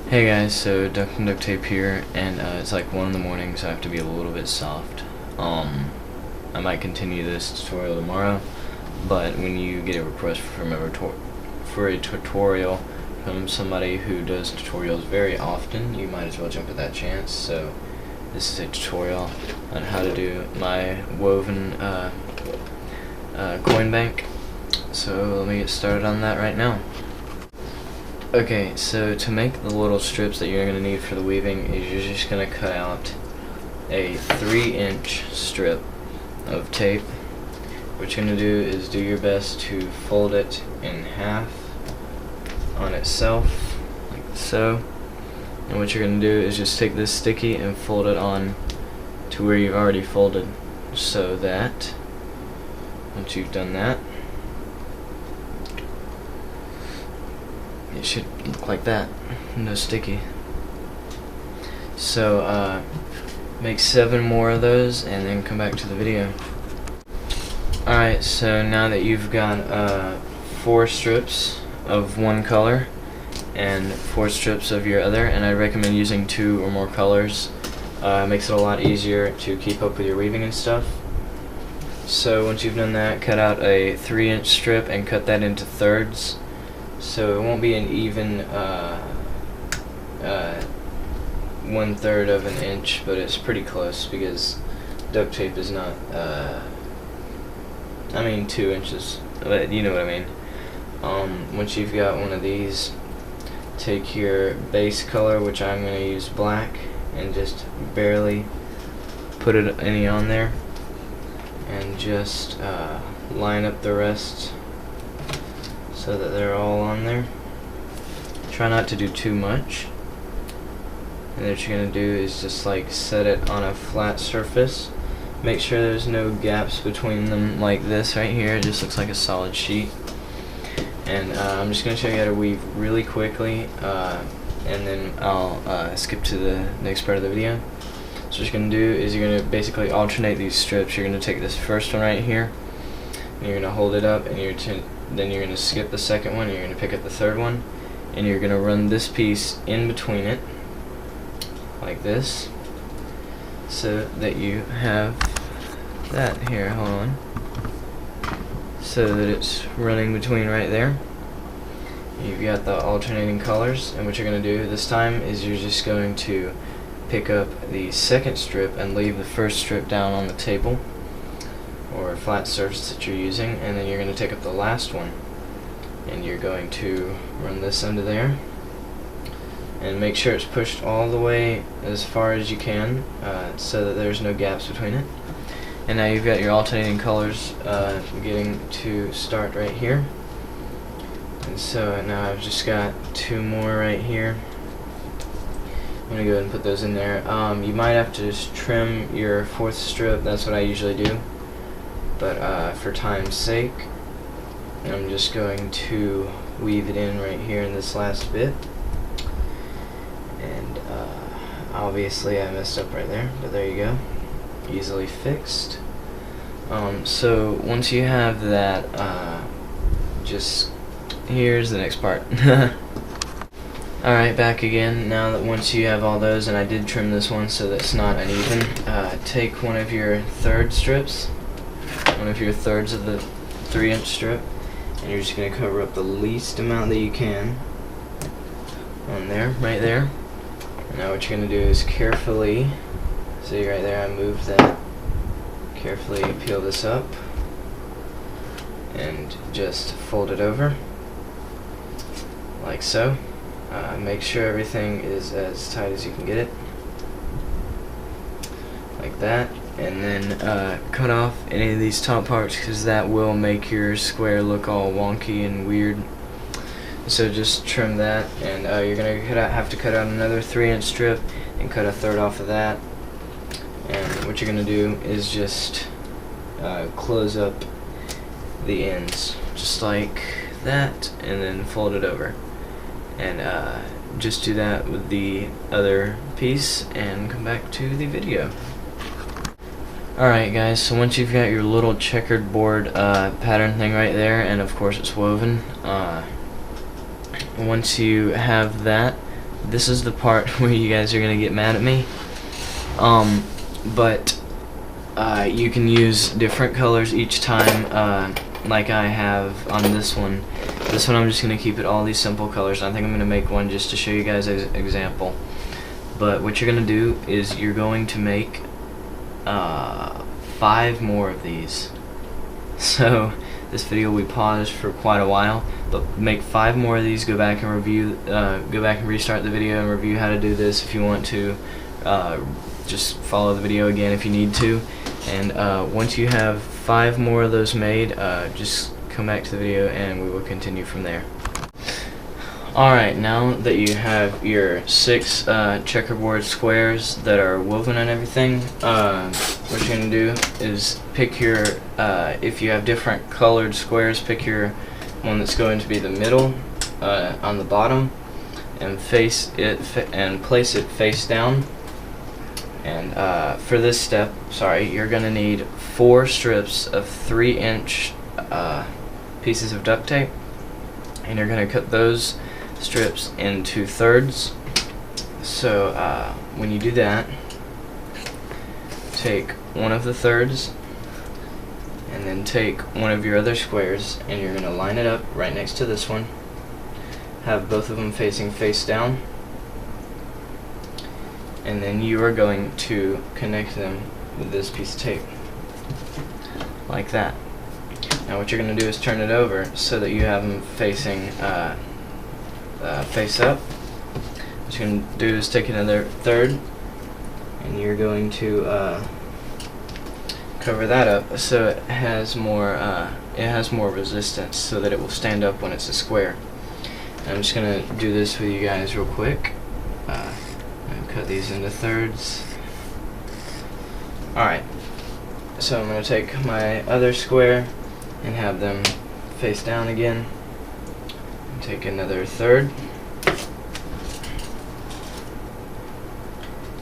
Hey guys, so Duct and Duct Tape here, and it's like 1 in the morning, so I have to be a little bit soft. I might continue this tutorial tomorrow, but when you get a request from for a tutorial from somebody who does tutorials very often, you might as well jump at that chance. So this is a tutorial on how to do my woven coin bank. So let me get started on that right now. Okay, so to make the little strips that you're going to need for the weaving is you're just going to cut out a 3-inch strip of tape. What you're going to do is do your best to fold it in half on itself, like so. And what you're going to do is just take this sticky and fold it on to where you've already folded, so that once you've done that, it should look like that, no sticky. So make 7 more of those and then come back to the video. Alright, so now that you've got 4 strips of one color and 4 strips of your other, and I recommend using 2 or more colors, makes it a lot easier to keep up with your weaving and stuff. So once you've done that, cut out a 3-inch strip and cut that into thirds. So it won't be an even 1/3 of an inch, but it's pretty close because duct tape is not, I mean 2 inches, but you know what I mean. Once you've got one of these, take your base color, which I'm going to use black, and just barely put any on there, and just line up the rest so that they're all on there. Try not to do too much. And what you're going to do is just like set it on a flat surface. Make sure there's no gaps between them like this right here. It just looks like a solid sheet. And I'm just going to show you how to weave really quickly, and then I'll skip to the next part of the video. So what you're going to do is you're going to basically alternate these strips. You're going to take this first one right here, and you're going to hold it up, and then you're going to skip the second one, and you're going to pick up the third one, and you're going to run this piece in between it, like this, so that you have that here, hold on, so that it's running between right there. You've got the alternating colors, and what you're going to do this time is you're just going to pick up the second strip and leave the first strip down on the table or flat surface that you're using, and then you're going to take up the last one and you're going to run this under there and make sure it's pushed all the way as far as you can, so that there's no gaps between it. And now you've got your alternating colors getting to start right here, and so now I've just got 2 more right here. I'm going to go ahead and put those in there. You might have to just trim your 4th strip, that's what I usually do. But for time's sake, I'm just going to weave it in right here in this last bit. And obviously I messed up right there, but there you go. Easily fixed. So once you have that, just here's the next part. Alright, back again. Now that once you have all those, and I did trim this one so that it's not uneven, take one of your third strips, one of your thirds of the 3-inch strip, and you're just going to cover up the least amount that you can on there, right there. And now what you're going to do is carefully, see right there, I moved that, carefully peel this up and just fold it over like so. Make sure everything is as tight as you can get it, like that, and then cut off any of these top parts, because that will make your square look all wonky and weird. So just trim that, and you're going to have to cut out another 3-inch strip and cut a third off of that. And what you're going to do is just close up the ends just like that, and then fold it over. And just do that with the other piece and come back to the video. Alright guys, so once you've got your little checkered board pattern thing right there, and of course it's woven, once you have that, this is the part where you guys are gonna get mad at me. But you can use different colors each time, like I have on this one. This one I'm just going to keep it all these simple colors. I think I'm going to make one just to show you guys an example. But what you're going to do is you're going to make 5 more of these. So this video will be paused for quite a while, but make 5 more of these. Go back and restart the video and review how to do this if you want to. Just follow the video again if you need to. And once you have 5 more of those made, just come back to the video and we will continue from there. Alright, now that you have your 6 checkerboard squares that are woven and everything, what you're going to do is pick your, if you have different colored squares, pick your one that's going to be the middle on the bottom, and place it face down. And for this step, you're going to need 4 strips of 3-inch pieces of duct tape, and you're going to cut those strips into thirds. So when you do that, take one of the thirds and then take one of your other squares, and you're going to line it up right next to this one, have both of them facing face down, and then you are going to connect them with this piece of tape, like that. Now what you're going to do is turn it over so that you have them facing face up. What you're going to do is take another third, and you're going to cover that up so it has more resistance, so that it will stand up when it's a square. And I'm just going to do this with you guys real quick. Cut these into thirds. Alright, so I'm going to take my other square and have them face down again. Take another third.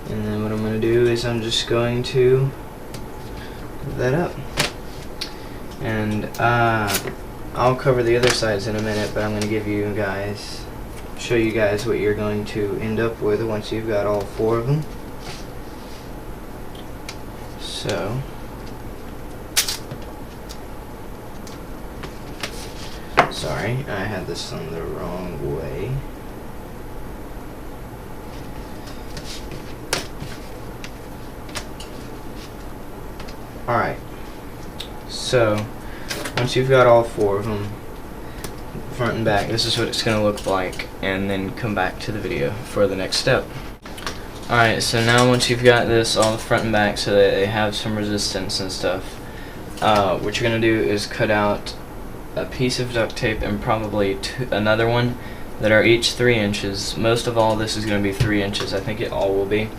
And then what I'm going to do is I'm just going to put that up. And I'll cover the other sides in a minute, but I'm going to show you guys what you're going to end up with once you've got all 4 of them. So sorry, I had this on the wrong way. Alright, so once you've got all 4 of them, front and back, this is what it's going to look like, and then come back to the video for the next step. Alright, so now once you've got this all the front and back so that they have some resistance and stuff, what you're going to do is cut out a piece of duct tape and probably another one that are each 3 inches. Most of all this is going to be 3 inches, I think it all will be.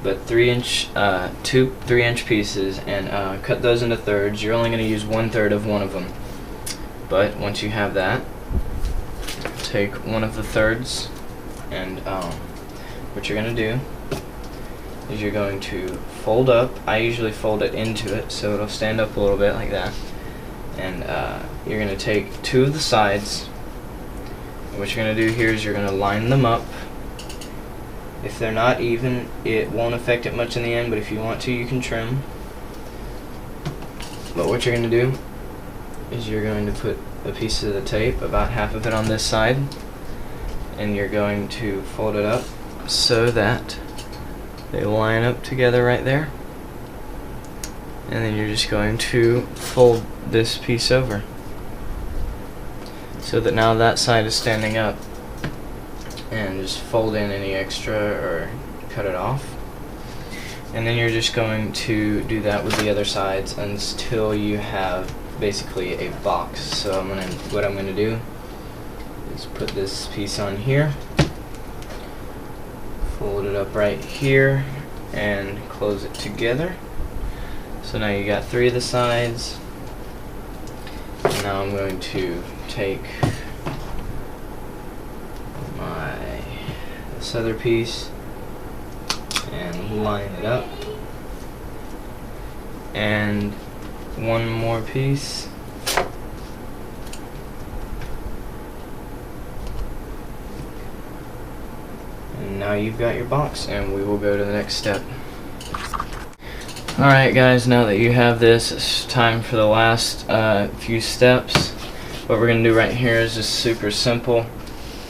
But 2 3-inch pieces, and cut those into thirds. You're only going to use 1/3 of one of them. But once you have that, take one of the thirds, and what you're going to do is you're going to fold up. I usually fold it into it so it'll stand up a little bit like that. And you're going to take 2 of the sides. And what you're going to do here is you're going to line them up. If they're not even, it won't affect it much in the end, but if you want to, you can trim. But what you're going to do is you're going to put a piece of the tape, about half of it on this side, and you're going to fold it up so that they line up together right there. And then you're just going to fold this piece over so that now that side is standing up, and just fold in any extra or cut it off. And then you're just going to do that with the other sides until you have basically a box. So what I'm gonna do is put this piece on here, fold it up right here, and close it together. So now you got 3 of the sides. And now I'm going to take this other piece and line it up, and one more piece, now you've got your box, and we will go to the next step. Alright guys, now that you have this, it's time for the last few steps. What we're going to do right here is just super simple.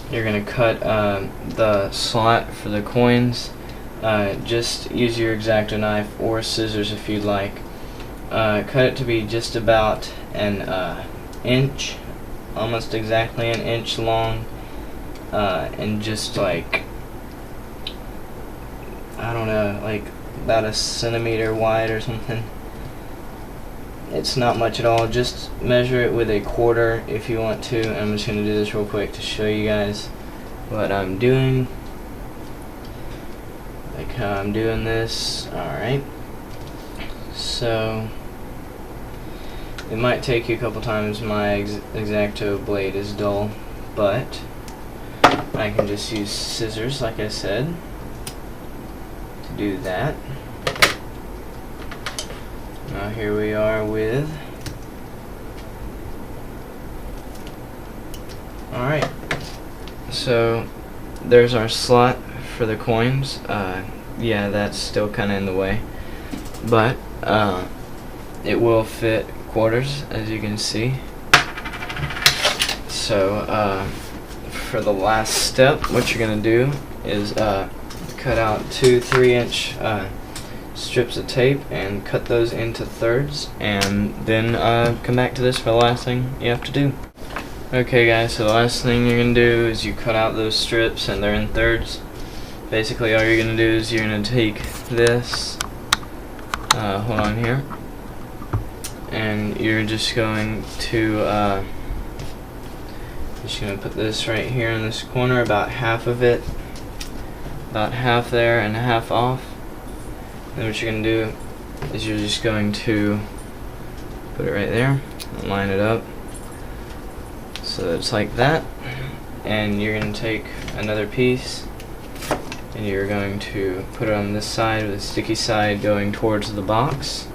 You're going to cut the slot for the coins. Just use your X-Acto knife or scissors if you'd like. Cut it to be just about an inch, almost exactly an inch long, and just like, I don't know, like about a centimeter wide or something. It's not much at all. Just measure it with a quarter if you want to. I'm just going to do this real quick to show you guys what I'm doing, like how I'm doing this. Alright, so it might take you a couple times. My X-Acto blade is dull, but I can just use scissors, like I said, to do that. Now here we are with, alright, so there's our slot for the coins. Yeah, that's still kind of in the way, but it will fit quarters, as you can see. So for the last step, what you're going to do is cut out 2 3-inch strips of tape and cut those into thirds, and then come back to this for the last thing you have to do. Okay guys, so the last thing you're going to do is you cut out those strips and they're in thirds. Basically all you're going to do is you're going to take this, hold on here, and you're just going to put this right here in this corner, about half of it, about half there and half off. Then what you're going to do is you're just going to put it right there and line it up so it's like that, and you're going to take another piece and you're going to put it on this side with the sticky side going towards the box,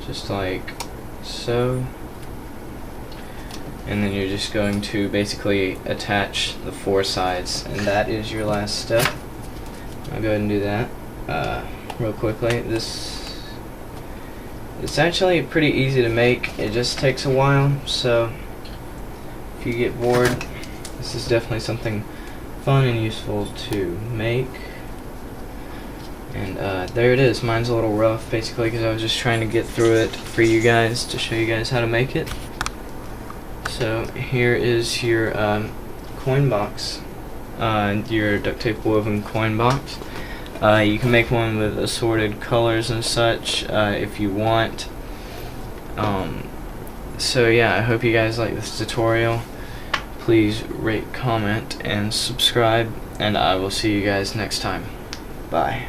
just like so, and then you're just going to basically attach the 4 sides, and that is your last step. I'll go ahead and do that real quickly. It's actually pretty easy to make. It just takes a while, so if you get bored, this is definitely something fun and useful to make. And there it is. Mine's a little rough, basically, because I was just trying to get through it for you guys to show you guys how to make it. So here is your coin box, your duct tape woven coin box. You can make one with assorted colors and such if you want. So yeah, I hope you guys like this tutorial. Please rate, comment, and subscribe, and I will see you guys next time. Bye.